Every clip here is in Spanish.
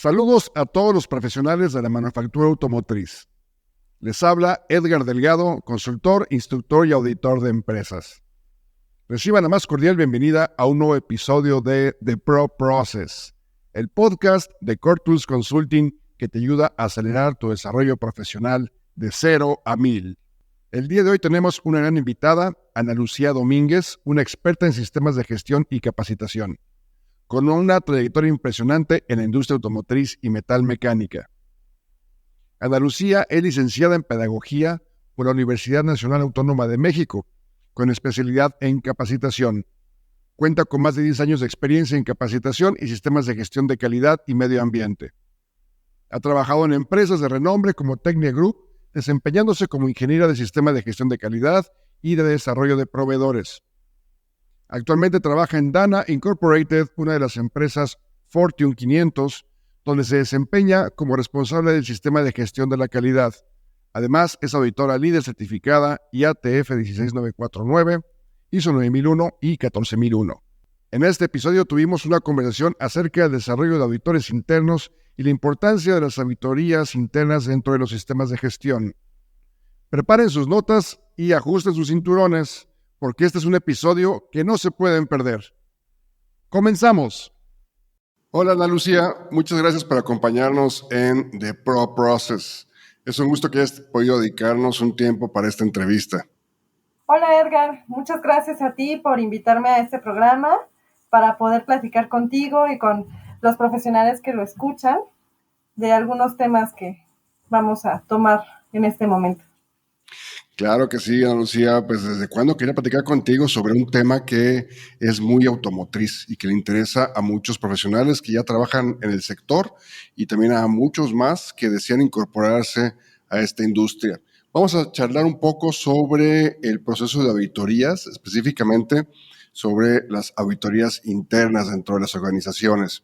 Saludos a todos los profesionales de la manufactura automotriz. Les habla Edgar Delgado, consultor, instructor y auditor de empresas. Reciban la más cordial bienvenida a un nuevo episodio de The Pro Process, el podcast de Core Tools Consulting que te ayuda a acelerar tu desarrollo profesional de 0 a 1000. El día de hoy tenemos una gran invitada, Ana Lucía Domínguez, una experta en sistemas de gestión y capacitación, con una trayectoria impresionante en la industria automotriz y metalmecánica. Ana Lucía es licenciada en Pedagogía por la Universidad Nacional Autónoma de México, con especialidad en capacitación. Cuenta con más de 10 años de experiencia en capacitación y sistemas de gestión de calidad y medio ambiente. Ha trabajado en empresas de renombre como Tecnia Group, desempeñándose como ingeniera de sistema de gestión de calidad y de desarrollo de proveedores. Actualmente trabaja en Dana Incorporated, una de las empresas Fortune 500, donde se desempeña como responsable del sistema de gestión de la calidad. Además, es auditora líder certificada IATF 16949, ISO 9001 y 14001. En este episodio tuvimos una conversación acerca del desarrollo de auditores internos y la importancia de las auditorías internas dentro de los sistemas de gestión. Preparen sus notas y ajusten sus cinturones, porque este es un episodio que no se pueden perder. ¡Comenzamos! Hola Ana Lucía, muchas gracias por acompañarnos en The Pro Process. Es un gusto que hayas podido dedicarnos un tiempo para esta entrevista. Hola Edgar, muchas gracias a ti por invitarme a este programa para poder platicar contigo y con los profesionales que lo escuchan de algunos temas que vamos a tomar en este momento. Claro que sí, Ana Lucía, pues desde cuándo quería platicar contigo sobre un tema que es muy automotriz y que le interesa a muchos profesionales que ya trabajan en el sector y también a muchos más que desean incorporarse a esta industria. Vamos a charlar un poco sobre el proceso de auditorías, específicamente sobre las auditorías internas dentro de las organizaciones.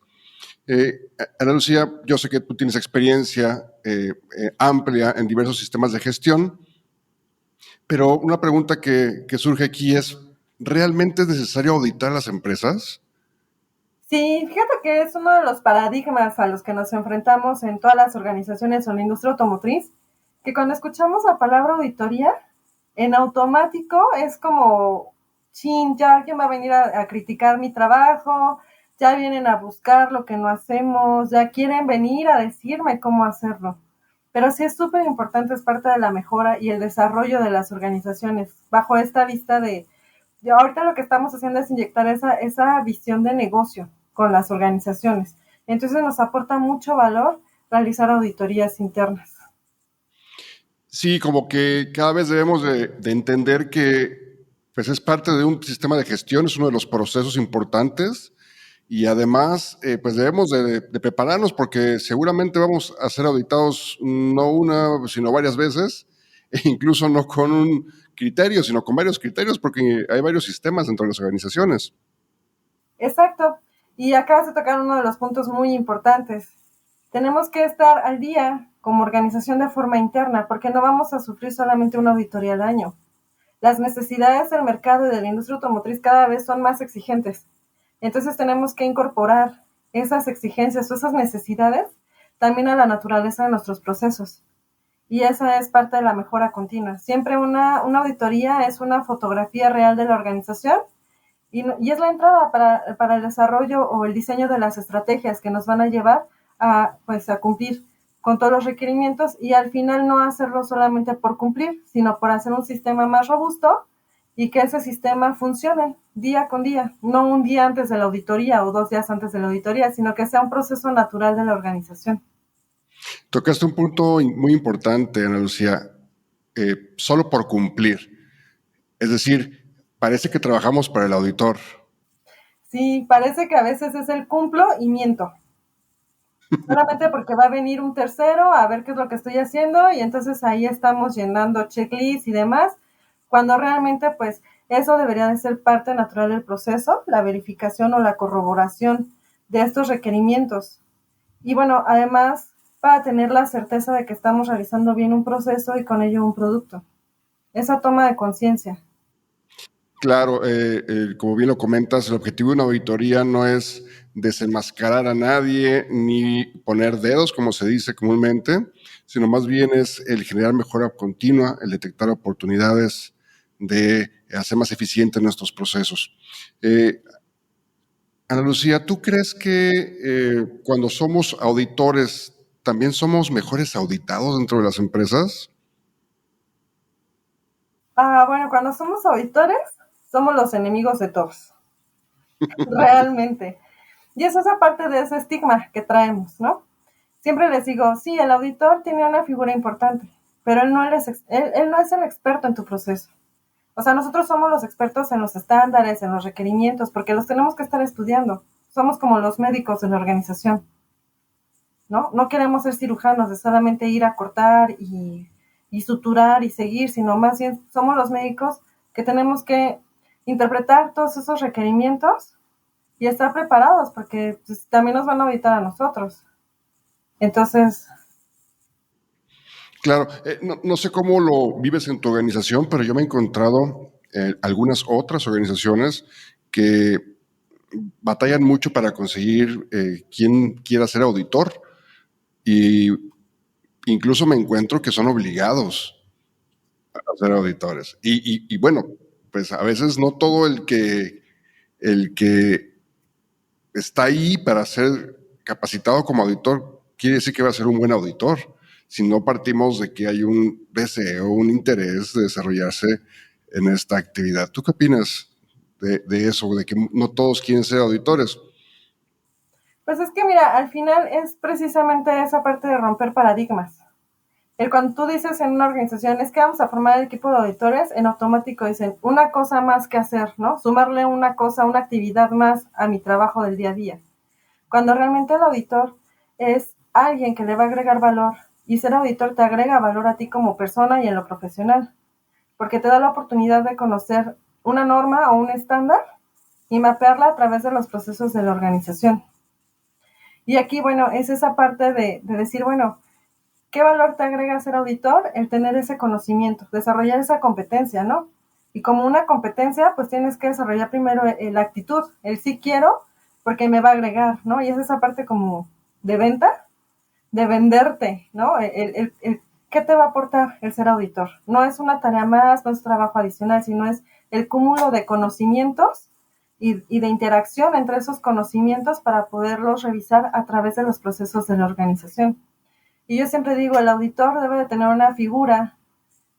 Ana Lucía, yo sé que tú tienes experiencia amplia en diversos sistemas de gestión, pero una pregunta que surge aquí es, ¿realmente es necesario auditar las empresas? Sí, fíjate que es uno de los paradigmas a los que nos enfrentamos en todas las organizaciones o en la industria automotriz, que cuando escuchamos la palabra auditoría, en automático es como, chin, ya alguien va a venir a criticar mi trabajo, ya vienen a buscar lo que no hacemos, ya quieren venir a decirme cómo hacerlo. Pero sí es súper importante, es parte de la mejora y el desarrollo de las organizaciones, bajo esta vista de ahorita lo que estamos haciendo es inyectar esa visión de negocio con las organizaciones. Entonces nos aporta mucho valor realizar auditorías internas. Sí, como que cada vez debemos de entender que pues es parte de un sistema de gestión, es uno de los procesos importantes y además pues debemos de prepararnos porque seguramente vamos a ser auditados no una, sino varias veces, e incluso no con un criterio, sino con varios criterios porque hay varios sistemas dentro de las organizaciones. Exacto. Y acabas de tocar uno de los puntos muy importantes. Tenemos que estar al día como organización de forma interna porque no vamos a sufrir solamente una auditoría al año. Las necesidades del mercado y de la industria automotriz cada vez son más exigentes. Entonces tenemos que incorporar esas exigencias o esas necesidades también a la naturaleza de nuestros procesos. Y esa es parte de la mejora continua. Siempre una auditoría es una fotografía real de la organización y es la entrada para el desarrollo o el diseño de las estrategias que nos van a llevar a cumplir con todos los requerimientos y al final no hacerlo solamente por cumplir, sino por hacer un sistema más robusto y que ese sistema funcione día con día, no un día antes de la auditoría o 2 días antes de la auditoría, sino que sea un proceso natural de la organización. Tocaste un punto muy importante, Ana Lucía, solo por cumplir. Es decir, parece que trabajamos para el auditor. Sí, parece que a veces es el cumplo y miento. Solamente porque va a venir un tercero a ver qué es lo que estoy haciendo y entonces ahí estamos llenando checklists y demás, cuando realmente pues eso debería de ser parte natural del proceso, la verificación o la corroboración de estos requerimientos. Y bueno, además para tener la certeza de que estamos realizando bien un proceso y con ello un producto. Esa toma de conciencia. Claro, como bien lo comentas, el objetivo de una auditoría no es desenmascarar a nadie ni poner dedos, como se dice comúnmente, sino más bien es el generar mejora continua, el detectar oportunidades de hacer más eficientes nuestros procesos. Ana Lucía, ¿tú crees que cuando somos auditores también somos mejores auditados dentro de las empresas? Bueno, cuando somos auditores, somos los enemigos de todos, realmente. Y eso es aparte de ese estigma que traemos, ¿no? Siempre les digo, sí, el auditor tiene una figura importante, pero él no es el experto en tu proceso. O sea, nosotros somos los expertos en los estándares, en los requerimientos, porque los tenemos que estar estudiando. Somos como los médicos de la organización, ¿no? No queremos ser cirujanos de solamente ir a cortar y suturar y seguir, sino más bien somos los médicos que tenemos que interpretar todos esos requerimientos y estar preparados, porque pues, también nos van a auditar a nosotros. Entonces, Claro, no sé cómo lo vives en tu organización, pero yo me he encontrado algunas otras organizaciones que batallan mucho para conseguir quien quiera ser auditor y incluso me encuentro que son obligados a ser auditores. Y bueno, pues a veces no todo el que está ahí para ser capacitado como auditor quiere decir que va a ser un buen auditor. Si no partimos de que hay un deseo, un interés de desarrollarse en esta actividad. ¿Tú qué opinas de eso, de que no todos quieren ser auditores? pues es que mira, al final es precisamente esa parte de romper paradigmas. Cuando tú dices en una organización, es que vamos a formar el equipo de auditores, en automático dicen una cosa más que hacer, ¿no? Sumarle una cosa, una actividad más a mi trabajo del día a día. Cuando realmente el auditor es alguien que le va a agregar valor, y ser auditor te agrega valor a ti como persona y en lo profesional, porque te da la oportunidad de conocer una norma o un estándar y mapearla a través de los procesos de la organización. Y aquí, bueno, es esa parte de decir, bueno, ¿qué valor te agrega ser auditor? El tener ese conocimiento, desarrollar esa competencia, ¿no? Y como una competencia, pues tienes que desarrollar primero la actitud, el sí quiero, porque me va a agregar, ¿no? Y es esa parte como de venta, de venderte, ¿no? ¿Qué te va a aportar el ser auditor? No es una tarea más, no es un trabajo adicional, sino es el cúmulo de conocimientos y de interacción entre esos conocimientos para poderlos revisar a través de los procesos de la organización. Y yo siempre digo, el auditor debe de tener una figura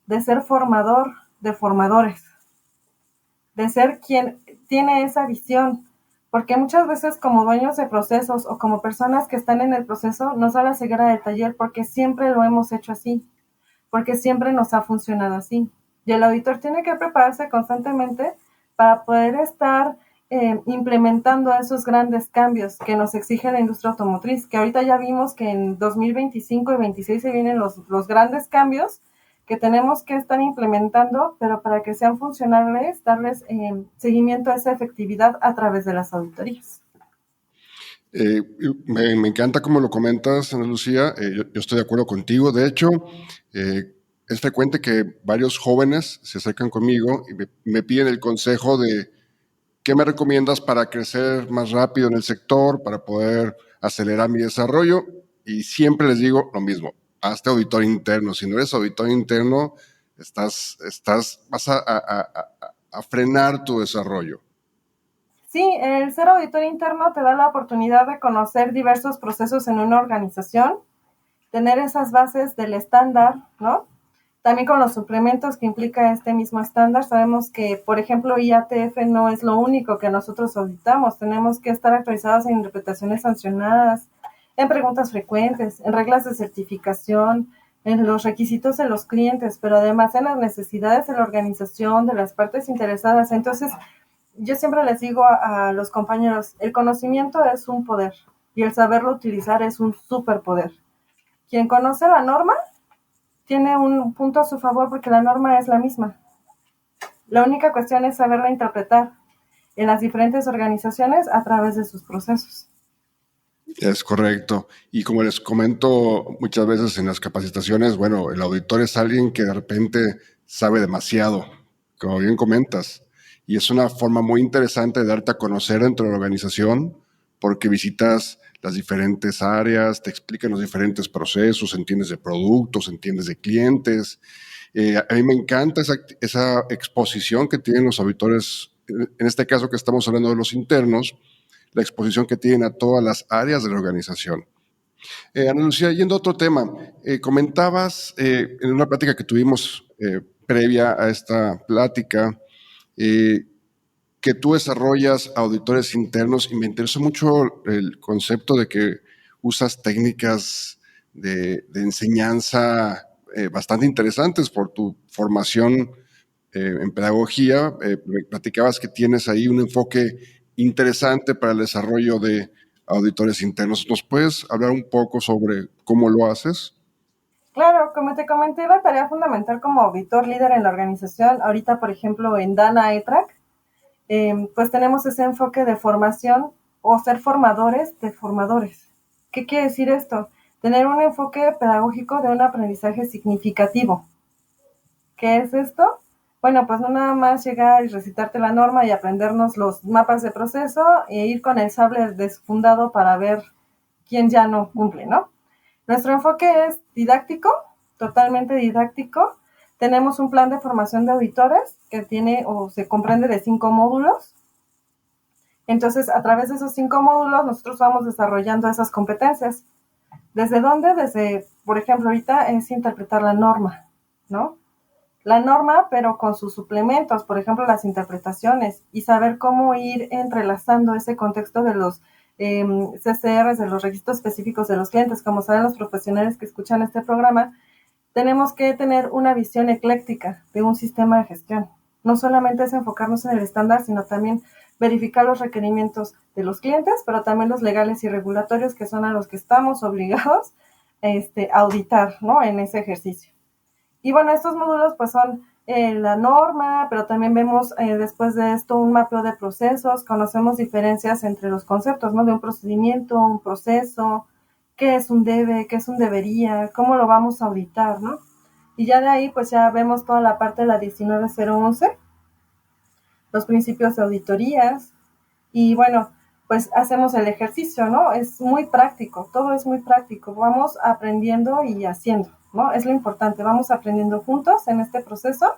de ser formador de formadores, de ser quien tiene esa visión, porque muchas veces como dueños de procesos o como personas que están en el proceso nos da la ceguera del taller porque siempre lo hemos hecho así, porque siempre nos ha funcionado así. Y el auditor tiene que prepararse constantemente para poder estar implementando esos grandes cambios que nos exige la industria automotriz, que ahorita ya vimos que en 2025 y 2026 se vienen los grandes cambios que tenemos que estar implementando, pero para que sean funcionales, darles seguimiento a esa efectividad a través de las auditorías. Eh, me encanta cómo lo comentas, Ana Lucía. Yo estoy de acuerdo contigo. De hecho, es frecuente que varios jóvenes se acercan conmigo y me piden el consejo de qué me recomiendas para crecer más rápido en el sector, para poder acelerar mi desarrollo. Y siempre les digo lo mismo, hazte auditor interno. Si no eres auditor interno, vas a frenar tu desarrollo. Sí, el ser auditor interno te da la oportunidad de conocer diversos procesos en una organización, tener esas bases del estándar, ¿no? También con los suplementos que implica este mismo estándar, sabemos que, por ejemplo, IATF no es lo único que nosotros auditamos, tenemos que estar actualizados en interpretaciones sancionadas, en preguntas frecuentes, en reglas de certificación, en los requisitos de los clientes, pero además en las necesidades de la organización, de las partes interesadas. Entonces, yo siempre les digo a los compañeros, el conocimiento es un poder y el saberlo utilizar es un superpoder. Quien conoce la norma tiene un punto a su favor porque la norma es la misma. La única cuestión es saberla interpretar en las diferentes organizaciones a través de sus procesos. Es correcto. Y como les comento muchas veces en las capacitaciones, bueno, el auditor es alguien que de repente sabe demasiado, como bien comentas. Y es una forma muy interesante de darte a conocer dentro de la organización, porque visitas las diferentes áreas, te explican los diferentes procesos, entiendes de productos, entiendes de clientes. A mí me encanta esa exposición que tienen los auditores, en este caso que estamos hablando de los internos, la exposición que tienen a todas las áreas de la organización. Ana Lucía, yendo a otro tema, comentabas en una plática que tuvimos previa a esta plática, que tú desarrollas auditores internos y me interesó mucho el concepto de que usas técnicas de enseñanza bastante interesantes por tu formación en pedagogía. Me platicabas que tienes ahí un enfoque interesante para el desarrollo de auditores internos. ¿Nos puedes hablar un poco sobre cómo lo haces? Claro, como te comenté, la tarea fundamental como auditor líder en la organización, ahorita, por ejemplo, en Dana ETRAC, pues tenemos ese enfoque de formación o ser formadores de formadores. ¿Qué quiere decir esto? Tener un enfoque pedagógico de un aprendizaje significativo. ¿Qué es esto? Bueno, pues no nada más llegar y recitarte la norma y aprendernos los mapas de proceso e ir con el sable desfundado para ver quién ya no cumple, ¿no? Nuestro enfoque es didáctico, totalmente didáctico. Tenemos un plan de formación de auditores que tiene o se comprende de 5 módulos. Entonces, a través de esos 5 módulos, nosotros vamos desarrollando esas competencias. ¿Desde dónde? Desde, por ejemplo, ahorita es interpretar la norma, ¿no? La norma, pero con sus suplementos, por ejemplo, las interpretaciones, y saber cómo ir entrelazando ese contexto de los CCRs, de los registros específicos de los clientes. Como saben los profesionales que escuchan este programa, tenemos que tener una visión ecléctica de un sistema de gestión. No solamente es enfocarnos en el estándar, sino también verificar los requerimientos de los clientes, pero también los legales y regulatorios, que son a los que estamos obligados a auditar, ¿no? En ese ejercicio. Y bueno, estos módulos pues son la norma, pero también vemos después de esto un mapeo de procesos, conocemos diferencias entre los conceptos, ¿no? De un procedimiento, un proceso, qué es un debe, qué es un debería, cómo lo vamos a auditar, ¿no? Y ya de ahí pues ya vemos toda la parte de la 19011, los principios de auditorías, y bueno, pues hacemos el ejercicio, ¿no? Es muy práctico, todo es muy práctico, vamos aprendiendo y haciendo, ¿no? Es lo importante, vamos aprendiendo juntos en este proceso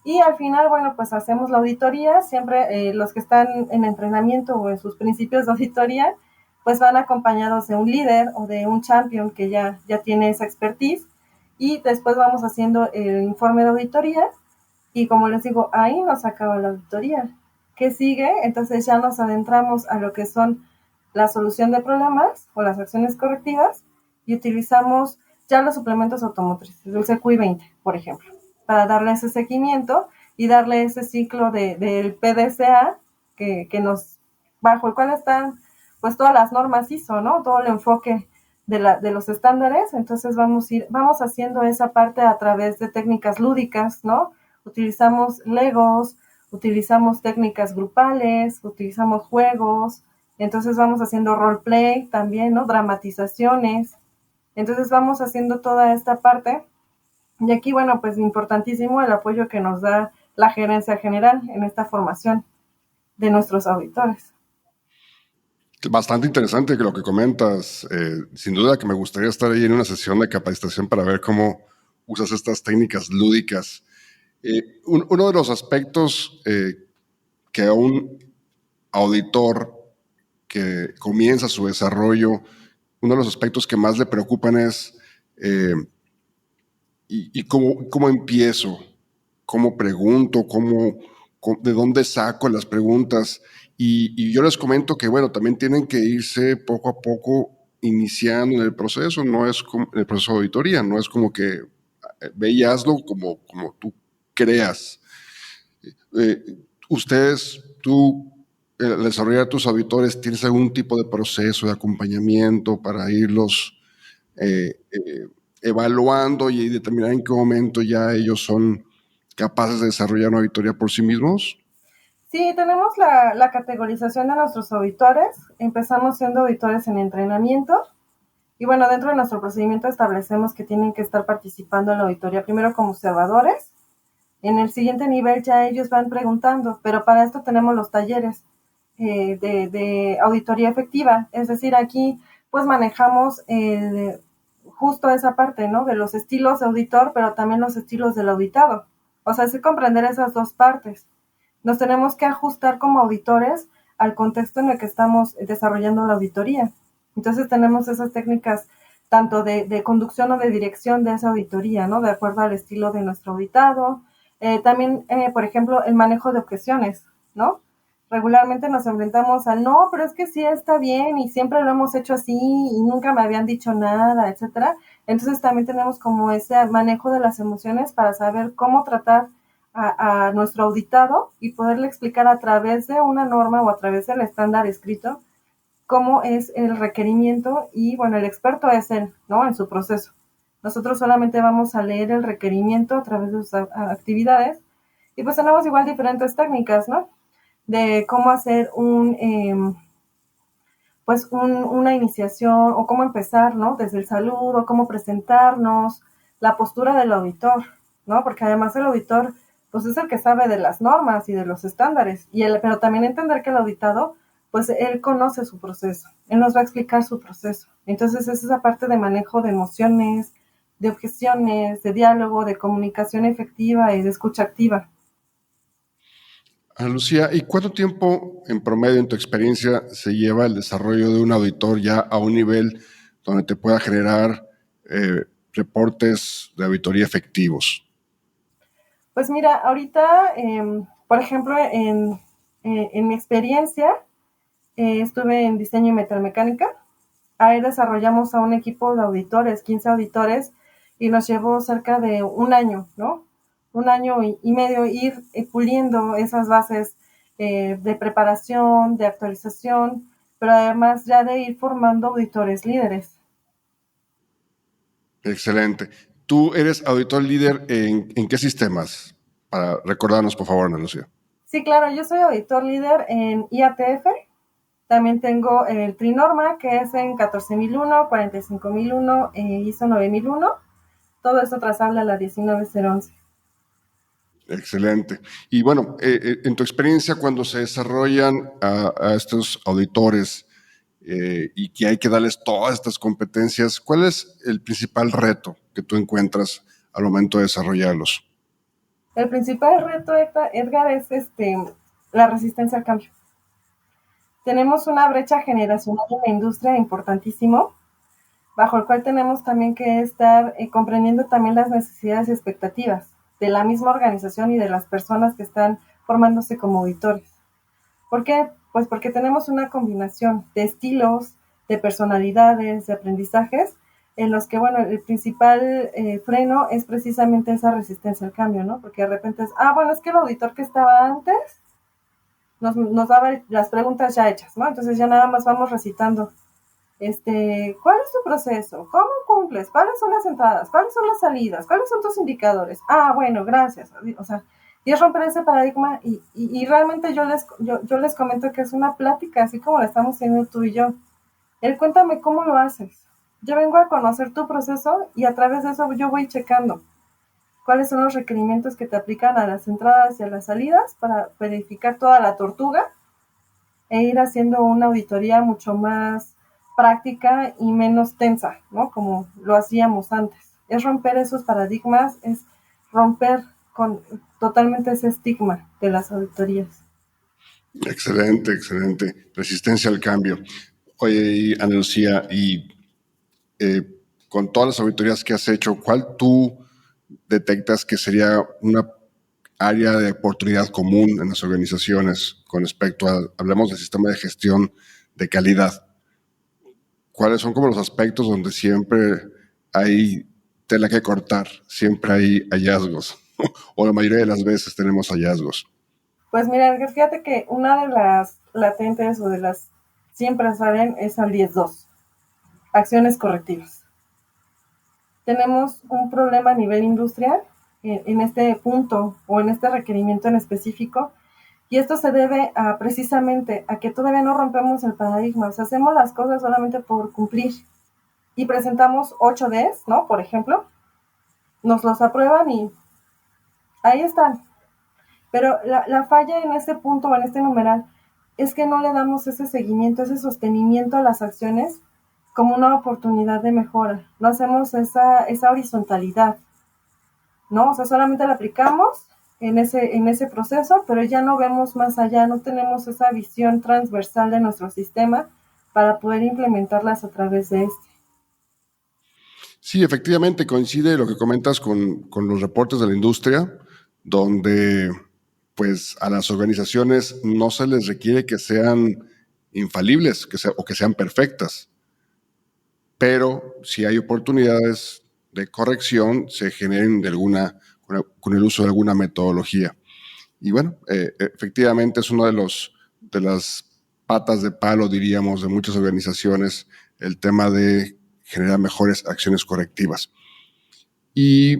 y al final, bueno, pues hacemos la auditoría, siempre los que están en entrenamiento o en sus principios de auditoría, pues van acompañados de un líder o de un champion que ya tiene esa expertise y después vamos haciendo el informe de auditoría y como les digo, ahí nos acaba la auditoría. ¿Qué sigue? Entonces ya nos adentramos a lo que son la solución de problemas o las acciones correctivas y utilizamos ya los suplementos automotrices, el CQI 20, por ejemplo, para darle ese seguimiento y darle ese ciclo del PDCA que nos, bajo el cual están pues todas las normas ISO, ¿no? Todo el enfoque de los estándares. Entonces vamos haciendo esa parte a través de técnicas lúdicas, ¿no? Utilizamos Legos, utilizamos técnicas grupales, utilizamos juegos, entonces vamos haciendo roleplay también, ¿no? Dramatizaciones. Entonces vamos haciendo toda esta parte. Y aquí, bueno, pues importantísimo el apoyo que nos da la gerencia general en esta formación de nuestros auditores. Bastante interesante que lo que comentas. Sin duda que me gustaría estar ahí en una sesión de capacitación para ver cómo usas estas técnicas lúdicas. Uno de los aspectos que a un auditor que comienza su desarrollo, uno de los aspectos que más le preocupan es y cómo empiezo, cómo pregunto, de dónde saco las preguntas. Y yo les comento que, bueno, también tienen que irse poco a poco iniciando en el proceso, no es como en el proceso de auditoría, no es como que ve y hazlo como tú creas. Tú, al desarrollar tus auditores, ¿tienes algún tipo de proceso de acompañamiento para irlos evaluando y determinar en qué momento ya ellos son capaces de desarrollar una auditoría por sí mismos? Sí, tenemos la categorización de nuestros auditores. Empezamos siendo auditores en entrenamiento. Y bueno, dentro de nuestro procedimiento establecemos que tienen que estar participando en la auditoría primero como observadores. En el siguiente nivel ya ellos van preguntando, pero para esto tenemos los talleres. de auditoría efectiva. Es decir, aquí pues manejamos justo esa parte, ¿no? De los estilos de auditor, pero también los estilos del auditado. O sea, sí comprender esas dos partes. Nos tenemos que ajustar como auditores al contexto en el que estamos desarrollando la auditoría. Entonces tenemos esas técnicas tanto de conducción o de dirección de esa auditoría, ¿no? De acuerdo al estilo de nuestro auditado. También, por ejemplo, el manejo de objeciones, ¿no? Regularmente nos enfrentamos al no, pero es que sí está bien y siempre lo hemos hecho así y nunca me habían dicho nada, etcétera. Entonces también tenemos como ese manejo de las emociones para saber cómo tratar a nuestro auditado y poderle explicar a través de una norma o a través del estándar escrito cómo es el requerimiento y bueno, el experto es él, ¿no? En su proceso. Nosotros solamente vamos a leer el requerimiento a través de sus actividades y pues tenemos igual diferentes técnicas, ¿no? De cómo hacer una iniciación o cómo empezar, ¿no? Desde el saludo, cómo presentarnos, la postura del auditor, ¿no? Porque además el auditor, pues es el que sabe de las normas y de los estándares, pero también entender que el auditado, pues él conoce su proceso, él nos va a explicar su proceso. Entonces es esa parte de manejo de emociones, de objeciones, de diálogo, de comunicación efectiva y de escucha activa. Ana Lucía, ¿y cuánto tiempo en promedio en tu experiencia se lleva el desarrollo de un auditor ya a un nivel donde te pueda generar reportes de auditoría efectivos? Pues mira, ahorita, por ejemplo, en mi experiencia, estuve en diseño y metalmecánica. Ahí desarrollamos a un equipo de auditores, 15 auditores, y nos llevó cerca de un año, ¿no? Un año y medio ir puliendo esas bases de preparación, de actualización, pero además ya de ir formando auditores líderes. Excelente. ¿Tú eres auditor líder en qué sistemas? Para recordarnos, por favor, Ana Lucía. Sí, claro, yo soy auditor líder en IATF. También tengo el Trinorma, que es en 14001, 45001, ISO 9001. Todo esto trazable a la 19011. Excelente. Y bueno, en tu experiencia, cuando se desarrollan a estos auditores y que hay que darles todas estas competencias, ¿cuál es el principal reto que tú encuentras al momento de desarrollarlos? El principal reto, Edgar, es la resistencia al cambio. Tenemos una brecha generacional en la industria importantísimo, bajo el cual tenemos también que estar comprendiendo también las necesidades y expectativas de la misma organización y de las personas que están formándose como auditores. ¿Por qué? Pues porque tenemos una combinación de estilos, de personalidades, de aprendizajes, en los que, bueno, el principal freno es precisamente esa resistencia al cambio, ¿no? Porque de repente es, bueno, es que el auditor que estaba antes nos daba las preguntas ya hechas, ¿no? Entonces ya nada más vamos recitando, ¿cuál es tu proceso? ¿Cómo cumples? ¿Cuáles son las entradas? ¿Cuáles son las salidas? ¿Cuáles son tus indicadores? Bueno, gracias. O sea, y es romper ese paradigma y realmente yo les comento que es una plática, así como la estamos teniendo tú y yo. Cuéntame cómo lo haces. Yo vengo a conocer tu proceso y a través de eso yo voy checando cuáles son los requerimientos que te aplican a las entradas y a las salidas para verificar toda la tortuga e ir haciendo una auditoría mucho más práctica y menos tensa, ¿no? Como lo hacíamos antes. Es romper esos paradigmas, es romper con totalmente ese estigma de las auditorías. Excelente, excelente. Resistencia al cambio. Oye, Ana Lucía, y con todas las auditorías que has hecho, ¿cuál tú detectas que sería una área de oportunidad común en las organizaciones con respecto a, hablemos del sistema de gestión de calidad? ¿Cuáles son como los aspectos donde siempre hay tela que cortar, siempre hay hallazgos, o la mayoría de las veces tenemos hallazgos? Pues mira, fíjate que una de las latentes o de las siempre salen es al 10.2, acciones correctivas. Tenemos un problema a nivel industrial en este punto o en este requerimiento en específico. Y esto se debe precisamente a que todavía no rompemos el paradigma. O sea, hacemos las cosas solamente por cumplir. Y presentamos 8Ds, ¿no? Por ejemplo. Nos los aprueban y ahí están. Pero la falla en este punto o en este numeral es que no le damos ese seguimiento, ese sostenimiento a las acciones como una oportunidad de mejora. No hacemos esa horizontalidad, ¿no? O sea, solamente la aplicamos en ese proceso, pero ya no vemos más allá, no tenemos esa visión transversal de nuestro sistema para poder implementarlas a través de este. Sí, efectivamente coincide lo que comentas con los reportes de la industria, donde pues a las organizaciones no se les requiere que sean infalibles o que sean perfectas, pero si hay oportunidades de corrección, se generen con el uso de alguna metodología. Y bueno, efectivamente es uno de las patas de palo, diríamos, de muchas organizaciones, el tema de generar mejores acciones correctivas. Y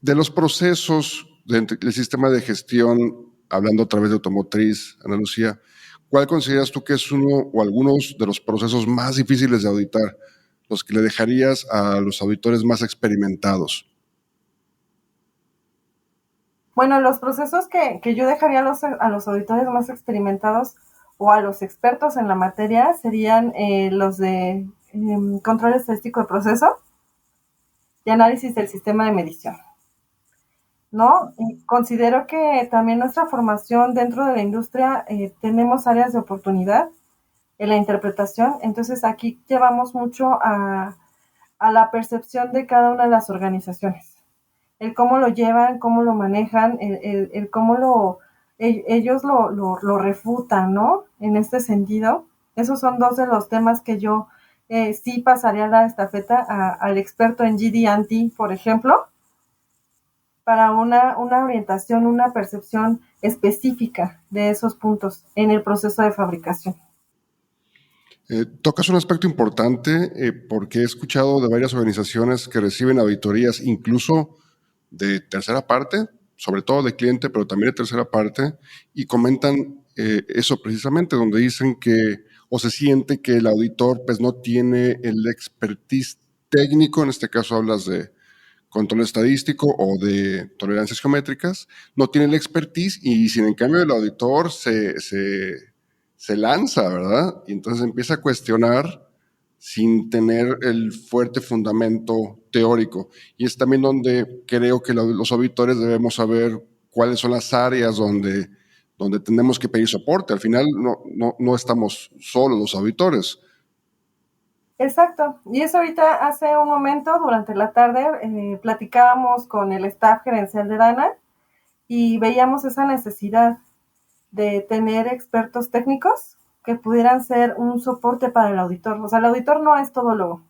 de los procesos del sistema de gestión, hablando a través de automotriz, Ana Lucía, ¿cuál consideras tú que es uno o algunos de los procesos más difíciles de auditar, los que le dejarías a los auditores más experimentados? Bueno, los procesos que yo dejaría a los auditores más experimentados o a los expertos en la materia serían los de control estadístico de proceso y análisis del sistema de medición, ¿no? Y considero que también nuestra formación dentro de la industria tenemos áreas de oportunidad en la interpretación, entonces aquí llevamos mucho a la percepción de cada una de las organizaciones, el cómo lo llevan, cómo lo manejan, el cómo ellos lo refutan, ¿no? En este sentido, esos son dos de los temas que yo sí pasaría la estafeta al experto en GD&T, por ejemplo, para una orientación, una percepción específica de esos puntos en el proceso de fabricación. Tocas un aspecto importante porque he escuchado de varias organizaciones que reciben auditorías incluso de tercera parte, sobre todo de cliente, pero también de tercera parte, y comentan eso precisamente, donde dicen que o se siente que el auditor pues no tiene el expertise técnico, en este caso hablas de control estadístico o de tolerancias geométricas, no tiene el expertise y sin en cambio el auditor se lanza, ¿verdad? Y entonces empieza a cuestionar sin tener el fuerte fundamento teórico. Y es también donde creo que los auditores debemos saber cuáles son las áreas donde tenemos que pedir soporte. Al final no estamos solos los auditores. Exacto, y eso ahorita hace un momento, durante la tarde, platicábamos con el staff gerencial de Dana y veíamos esa necesidad de tener expertos técnicos que pudieran ser un soporte para el auditor. O sea, el auditor no es todólogo,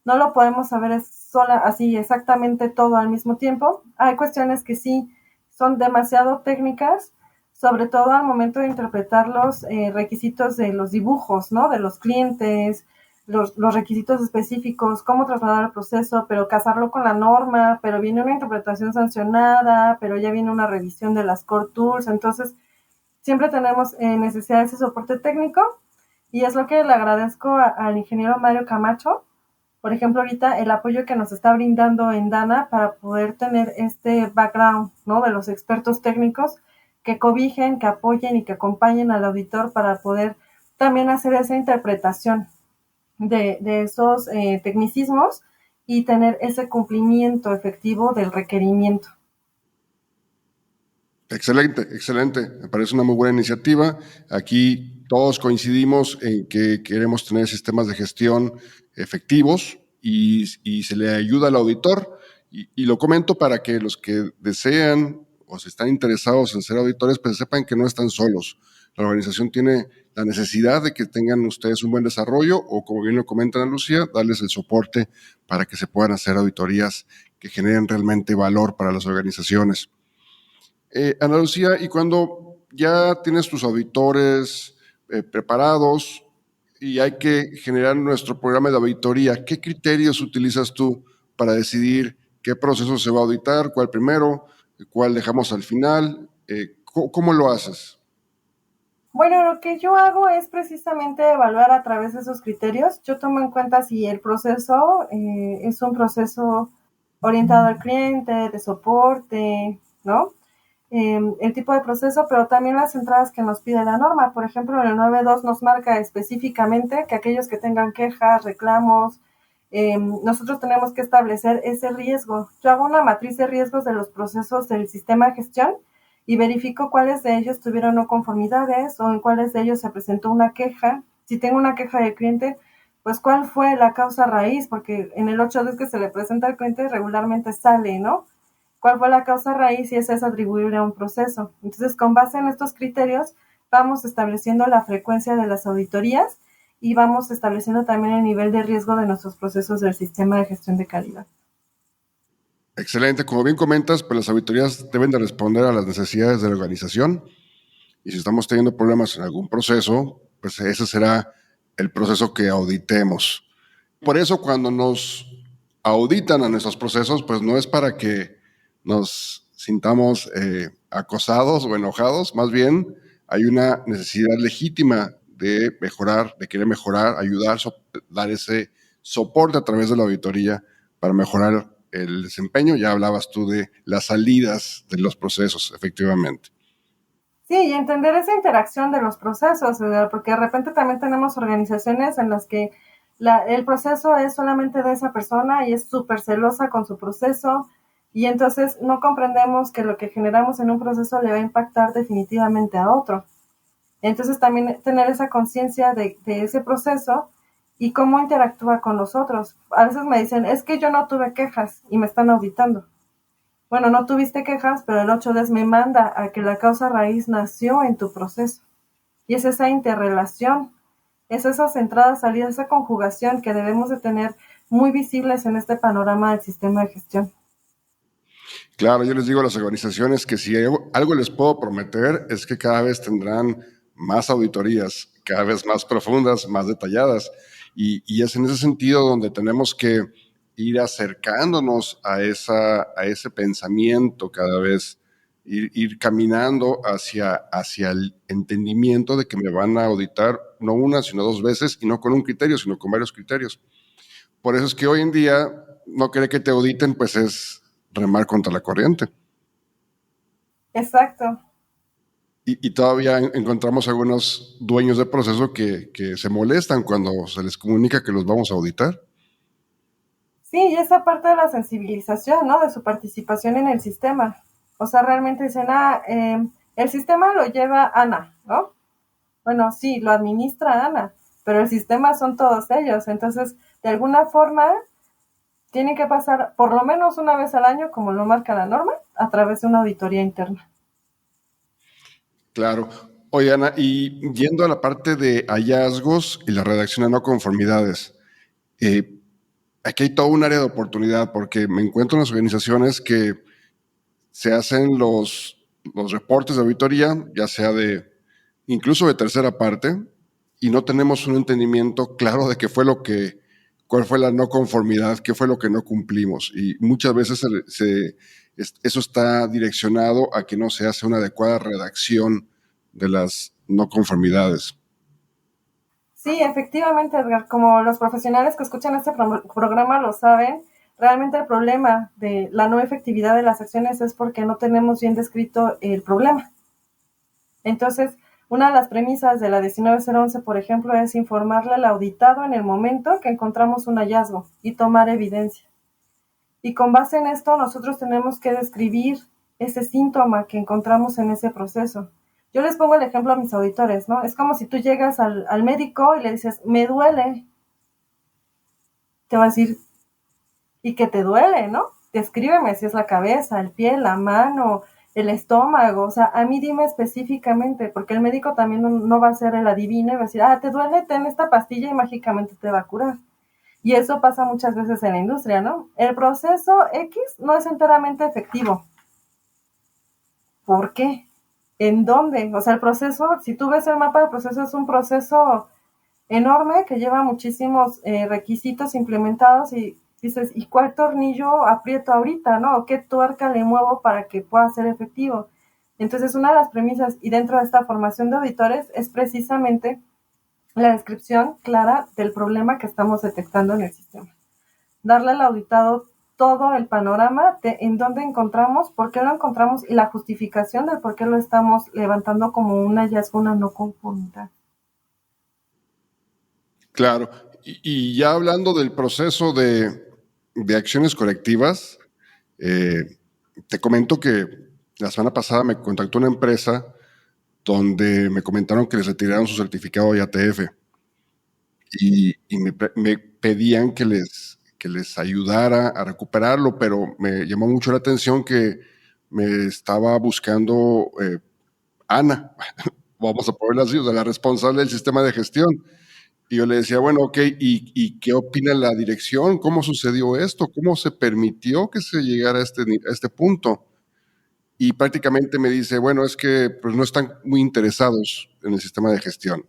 no lo podemos saber así exactamente todo al mismo tiempo. Hay cuestiones que sí son demasiado técnicas, sobre todo al momento de interpretar los requisitos de los dibujos, ¿no? De los clientes, los requisitos específicos, cómo trasladar el proceso, pero casarlo con la norma, pero viene una interpretación sancionada, pero ya viene una revisión de las core tools, entonces siempre tenemos necesidad de ese soporte técnico y es lo que le agradezco al ingeniero Mario Camacho, por ejemplo, ahorita el apoyo que nos está brindando en Dana para poder tener este background, ¿no? De los expertos técnicos que cobijen, que apoyen y que acompañen al auditor para poder también hacer esa interpretación de esos tecnicismos y tener ese cumplimiento efectivo del requerimiento. Excelente, excelente. Me parece una muy buena iniciativa. Aquí todos coincidimos en que queremos tener sistemas de gestión efectivos y se le ayuda al auditor. Y lo comento para que los que desean o se están interesados en ser auditores, pues sepan que no están solos. La organización tiene la necesidad de que tengan ustedes un buen desarrollo o, como bien lo comentan, Lucía, darles el soporte para que se puedan hacer auditorías que generen realmente valor para las organizaciones. Ana Lucía, y cuando ya tienes tus auditores preparados y hay que generar nuestro programa de auditoría, ¿qué criterios utilizas tú para decidir qué proceso se va a auditar, cuál primero, cuál dejamos al final? ¿Cómo lo haces? Bueno, lo que yo hago es precisamente evaluar a través de esos criterios. Yo tomo en cuenta si el proceso es un proceso orientado al cliente, de soporte, ¿no? el tipo de proceso, pero también las entradas que nos pide la norma. Por ejemplo, en el 9.2 nos marca específicamente que aquellos que tengan quejas, reclamos, nosotros tenemos que establecer ese riesgo. Yo hago una matriz de riesgos de los procesos del sistema de gestión y verifico cuáles de ellos tuvieron no conformidades o en cuáles de ellos se presentó una queja. Si tengo una queja del cliente, pues cuál fue la causa raíz, porque en el 8.2 que se le presenta al cliente regularmente sale, ¿no? ¿Cuál fue la causa raíz? Y esa es atribuible a un proceso. Entonces, con base en estos criterios, vamos estableciendo la frecuencia de las auditorías y vamos estableciendo también el nivel de riesgo de nuestros procesos del sistema de gestión de calidad. Excelente. Como bien comentas, pues las auditorías deben de responder a las necesidades de la organización y si estamos teniendo problemas en algún proceso, pues ese será el proceso que auditemos. Por eso cuando nos auditan a nuestros procesos, pues no es para que nos sintamos acosados o enojados, más bien hay una necesidad legítima de mejorar, de querer mejorar, ayudar, dar ese soporte a través de la auditoría para mejorar el desempeño. Ya hablabas tú de las salidas de los procesos, efectivamente. Sí, y entender esa interacción de los procesos, ¿verdad? Porque de repente también tenemos organizaciones en las que el proceso es solamente de esa persona y es súper celosa con su proceso y entonces no comprendemos que lo que generamos en un proceso le va a impactar definitivamente a otro. Entonces también tener esa conciencia de ese proceso y cómo interactúa con los otros. A veces me dicen, es que yo no tuve quejas y me están auditando. Bueno, no tuviste quejas, pero el 8.10 me manda a que la causa raíz nació en tu proceso. Y es esa interrelación, es esas entradas, salidas, esa conjugación que debemos de tener muy visibles en este panorama del sistema de gestión. Claro, yo les digo a las organizaciones que si algo les puedo prometer es que cada vez tendrán más auditorías, cada vez más profundas, más detalladas. Y es en ese sentido donde tenemos que ir acercándonos a ese pensamiento cada vez, ir caminando hacia el entendimiento de que me van a auditar no una, sino dos veces, y no con un criterio, sino con varios criterios. Por eso es que hoy en día no querer que te auditen, pues es remar contra la corriente. Exacto. Y todavía encontramos algunos dueños de proceso que se molestan cuando se les comunica que los vamos a auditar. Sí, y esa parte de la sensibilización, ¿no? De su participación en el sistema. O sea, realmente dicen, el sistema lo lleva Ana, ¿no? Bueno, sí, lo administra Ana, pero el sistema son todos ellos. Entonces, de alguna forma, tiene que pasar por lo menos una vez al año, como lo marca la norma, a través de una auditoría interna. Claro. Oye, Ana, y yendo a la parte de hallazgos y la redacción de no conformidades, eh, aquí hay todo un área de oportunidad porque me encuentro en las organizaciones que se hacen los reportes de auditoría, ya sea incluso de tercera parte, y no tenemos un entendimiento claro de cuál fue la no conformidad, qué fue lo que no cumplimos. Y muchas veces eso está direccionado a que no se hace una adecuada redacción de las no conformidades. Sí, efectivamente, Edgar, como los profesionales que escuchan este programa lo saben, realmente el problema de la no efectividad de las acciones es porque no tenemos bien descrito el problema. Entonces, una de las premisas de la 19011, por ejemplo, es informarle al auditado en el momento que encontramos un hallazgo y tomar evidencia. Y con base en esto, nosotros tenemos que describir ese síntoma que encontramos en ese proceso. Yo les pongo el ejemplo a mis auditores, ¿no? Es como si tú llegas al médico y le dices, me duele. Te va a decir, ¿y qué te duele, no? Descríbeme si es la cabeza, el pie, la mano, el estómago. O sea, a mí dime específicamente, porque el médico también no va a ser el adivino y va a decir, te duele, ten esta pastilla y mágicamente te va a curar. Y eso pasa muchas veces en la industria, ¿no? El proceso X no es enteramente efectivo. ¿Por qué? ¿En dónde? O sea, el proceso, si tú ves el mapa del proceso, es un proceso enorme que lleva muchísimos requisitos implementados y dices, ¿y cuál tornillo aprieto ahorita, no? ¿O qué tuerca le muevo para que pueda ser efectivo? Entonces, una de las premisas y dentro de esta formación de auditores es precisamente la descripción clara del problema que estamos detectando en el sistema. Darle al auditado todo el panorama de en dónde encontramos, por qué lo encontramos y la justificación del por qué lo estamos levantando como un hallazgo, una no conformidad. Claro. Y ya hablando del proceso de acciones correctivas, te comento que la semana pasada me contactó una empresa donde me comentaron que les retiraron su certificado de IATF y me pedían que les ayudara a recuperarlo, pero me llamó mucho la atención que me estaba buscando Ana, vamos a ponerla así, o sea, la responsable del sistema de gestión. Y yo le decía, bueno, ok, ¿y qué opina la dirección? ¿Cómo sucedió esto? ¿Cómo se permitió que se llegara a este punto? Y prácticamente me dice, bueno, es que pues, no están muy interesados en el sistema de gestión.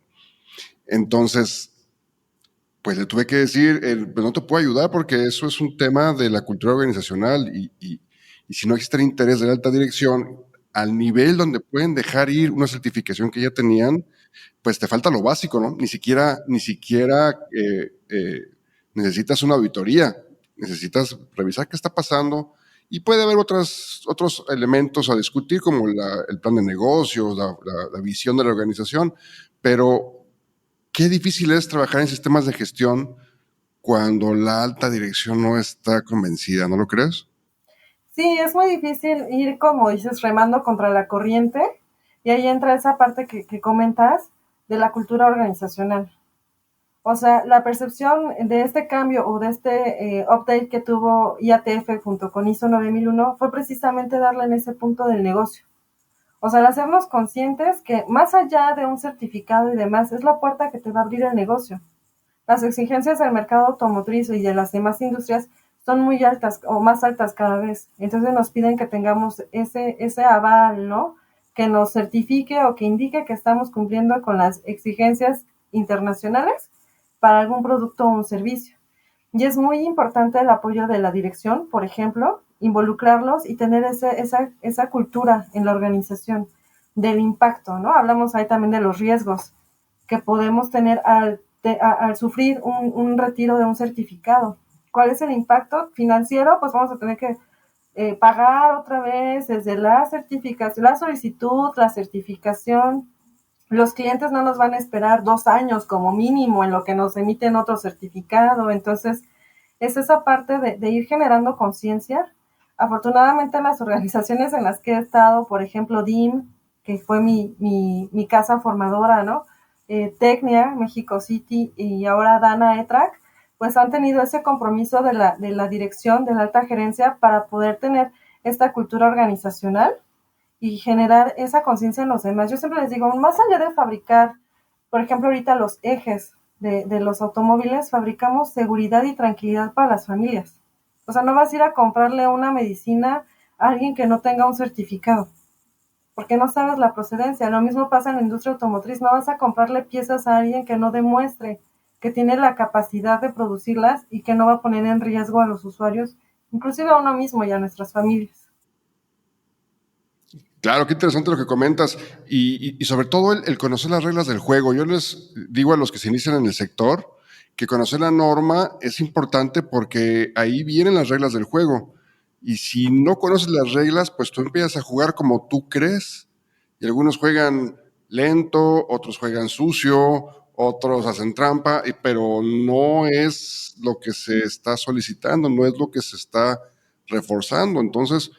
Entonces, pues le tuve que decir, pues no te puedo ayudar porque eso es un tema de la cultura organizacional y si no existe el interés de la alta dirección, al nivel donde pueden dejar ir una certificación que ya tenían, pues te falta lo básico, ¿no? Ni siquiera necesitas una auditoría, necesitas revisar qué está pasando y puede haber otros elementos a discutir como el plan de negocios, la visión de la organización, pero qué difícil es trabajar en sistemas de gestión cuando la alta dirección no está convencida, ¿no lo crees? Sí, es muy difícil ir, como dices, remando contra la corriente, y ahí entra esa parte que comentas de la cultura organizacional. O sea, la percepción de este cambio o de este update que tuvo IATF junto con ISO 9001 fue precisamente darle en ese punto del negocio. O sea, el hacernos conscientes que más allá de un certificado y demás, es la puerta que te va a abrir el negocio. Las exigencias del mercado automotriz y de las demás industrias son muy altas o más altas cada vez. Entonces nos piden que tengamos ese aval, ¿no? Que nos certifique o que indique que estamos cumpliendo con las exigencias internacionales para algún producto o un servicio. Y es muy importante el apoyo de la dirección, por ejemplo, involucrarlos y tener esa cultura en la organización del impacto, ¿no? Hablamos ahí también de los riesgos que podemos tener al sufrir un retiro de un certificado. ¿Cuál es el impacto financiero? Pues vamos a tener que pagar otra vez desde la certificación, la solicitud, la certificación. Los clientes no nos van a esperar 2 años como mínimo en lo que nos emiten otro certificado. Entonces, es esa parte de ir generando conciencia. Afortunadamente, en las organizaciones en las que he estado, por ejemplo, DIM, que fue mi casa formadora, ¿no? Tecnia, México City y ahora Dana ETRAC, pues han tenido ese compromiso de la dirección, de la alta gerencia, para poder tener esta cultura organizacional y generar esa conciencia en los demás. Yo siempre les digo, más allá de fabricar, por ejemplo, ahorita los ejes de los automóviles, fabricamos seguridad y tranquilidad para las familias. O sea, no vas a ir a comprarle una medicina a alguien que no tenga un certificado, porque no sabes la procedencia. Lo mismo pasa en la industria automotriz, no vas a comprarle piezas a alguien que no demuestre que tiene la capacidad de producirlas y que no va a poner en riesgo a los usuarios, inclusive a uno mismo y a nuestras familias. Claro, qué interesante lo que comentas y sobre todo el conocer las reglas del juego. Yo les digo a los que se inician en el sector que conocer la norma es importante porque ahí vienen las reglas del juego. Y si no conoces las reglas, pues tú empiezas a jugar como tú crees. Y algunos juegan lento, otros juegan sucio, otros hacen trampa, pero no es lo que se está solicitando, no es lo que se está reforzando. Entonces,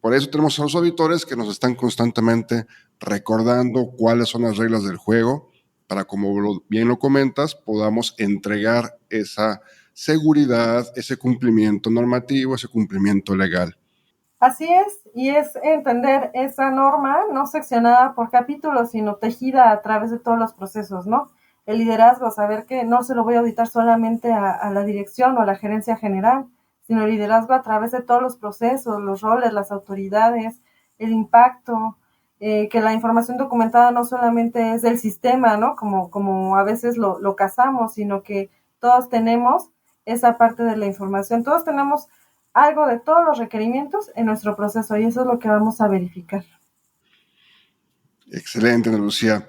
por eso tenemos a los auditores que nos están constantemente recordando cuáles son las reglas del juego para, como bien lo comentas, podamos entregar esa seguridad, ese cumplimiento normativo, ese cumplimiento legal. Así es, y es entender esa norma no seccionada por capítulos, sino tejida a través de todos los procesos, ¿no? El liderazgo, saber que no se lo voy a auditar solamente a la dirección o a la gerencia general, sino el liderazgo a través de todos los procesos, los roles, las autoridades, el impacto, que la información documentada no solamente es del sistema, ¿no? Como a veces lo casamos, sino que todos tenemos esa parte de la información, todos tenemos algo de todos los requerimientos en nuestro proceso y eso es lo que vamos a verificar. Excelente, Ana Lucía.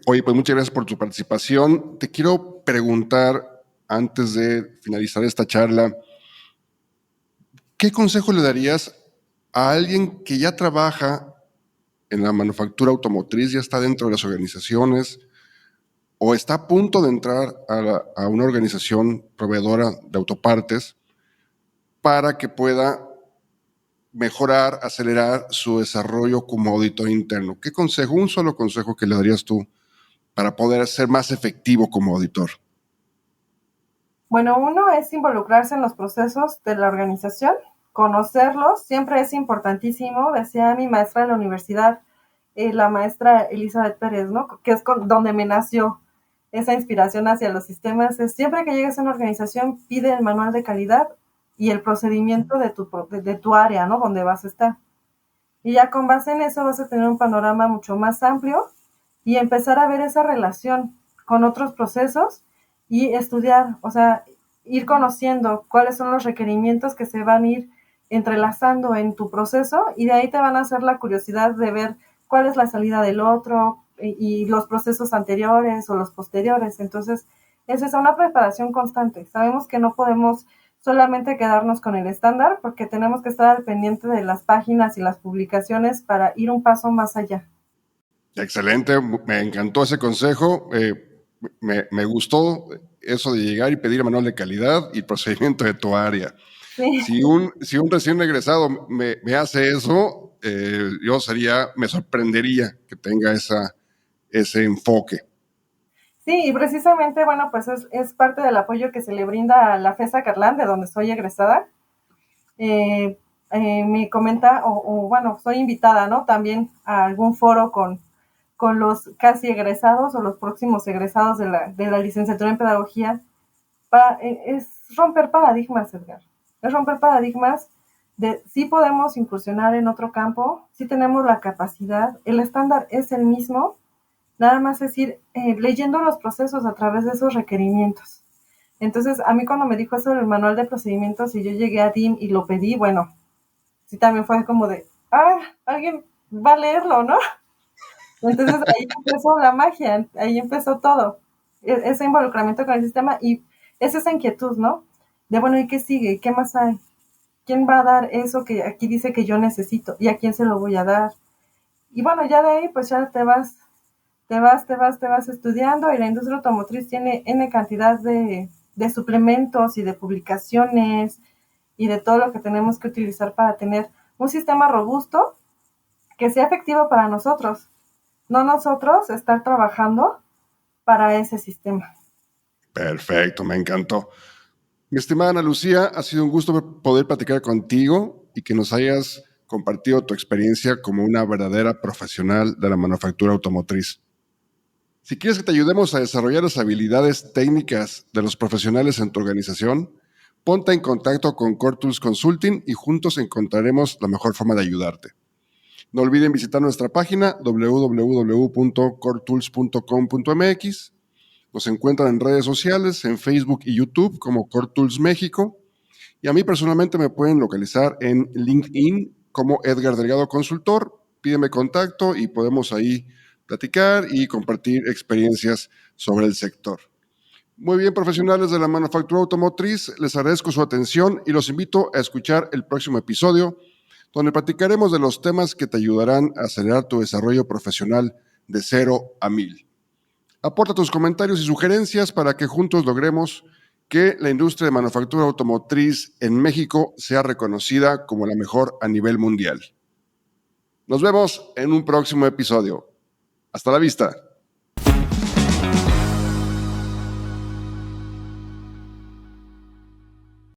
Oye, pues muchas gracias por tu participación. Te quiero preguntar, antes de finalizar esta charla, ¿qué consejo le darías a alguien que ya trabaja en la manufactura automotriz, ya está dentro de las organizaciones o está a punto de entrar a una organización proveedora de autopartes para que pueda mejorar, acelerar su desarrollo como auditor interno? ¿Qué consejo, un solo consejo que le darías tú para poder ser más efectivo como auditor? Bueno, uno es involucrarse en los procesos de la organización, conocerlos, siempre es importantísimo, decía mi maestra de la universidad, la maestra Elizabeth Pérez, ¿no? Que es donde me nació esa inspiración hacia los sistemas, es siempre que llegues a una organización, pide el manual de calidad y el procedimiento de tu área, ¿no? Donde vas a estar. Y ya con base en eso vas a tener un panorama mucho más amplio y empezar a ver esa relación con otros procesos y estudiar, o sea, ir conociendo cuáles son los requerimientos que se van a ir entrelazando en tu proceso y de ahí te van a hacer la curiosidad de ver cuál es la salida del otro y los procesos anteriores o los posteriores. Entonces, es esa una preparación constante. Sabemos que no podemos solamente quedarnos con el estándar porque tenemos que estar al pendiente de las páginas y las publicaciones para ir un paso más allá. Excelente, me encantó ese consejo. Me gustó eso de llegar y pedir el manual de calidad y procedimiento de tu área. Sí. Si un recién egresado me hace eso, me sorprendería que tenga ese enfoque. Sí, y precisamente, bueno, pues es parte del apoyo que se le brinda a la FESA Carlán, de donde soy egresada. Me comenta, bueno, soy invitada, ¿no? También a algún foro con los casi egresados o los próximos egresados de la licenciatura en pedagogía. Es romper paradigmas, Edgar. Es romper paradigmas de sí podemos incursionar en otro campo, sí tenemos la capacidad, el estándar es el mismo, nada más es ir leyendo los procesos a través de esos requerimientos. Entonces, a mí cuando me dijo eso del manual de procedimientos y yo llegué a DIM y lo pedí, bueno, sí también fue como de, alguien va a leerlo, ¿no? Entonces ahí empezó la magia, ahí empezó todo, ese involucramiento con el sistema y es esa inquietud, ¿no? De bueno, ¿y qué sigue? ¿Qué más hay? ¿Quién va a dar eso que aquí dice que yo necesito? ¿Y a quién se lo voy a dar? Y bueno, ya de ahí pues ya te vas estudiando y la industria automotriz tiene N cantidad de suplementos y de publicaciones y de todo lo que tenemos que utilizar para tener un sistema robusto que sea efectivo para nosotros, no nosotros estar trabajando para ese sistema. Perfecto, me encantó. Mi estimada Ana Lucía, ha sido un gusto poder platicar contigo y que nos hayas compartido tu experiencia como una verdadera profesional de la manufactura automotriz. Si quieres que te ayudemos a desarrollar las habilidades técnicas de los profesionales en tu organización, ponte en contacto con Core Tools Consulting y juntos encontraremos la mejor forma de ayudarte. No olviden visitar nuestra página www.coretools.com.mx. Nos encuentran en redes sociales, en Facebook y YouTube como Core Tools México. Y a mí personalmente me pueden localizar en LinkedIn como Edgar Delgado Consultor. Pídeme contacto y podemos ahí platicar y compartir experiencias sobre el sector. Muy bien, profesionales de la manufactura automotriz, les agradezco su atención y los invito a escuchar el próximo episodio, donde platicaremos de los temas que te ayudarán a acelerar tu desarrollo profesional de 0 a 1000. Aporta tus comentarios y sugerencias para que juntos logremos que la industria de manufactura automotriz en México sea reconocida como la mejor a nivel mundial. Nos vemos en un próximo episodio. Hasta la vista.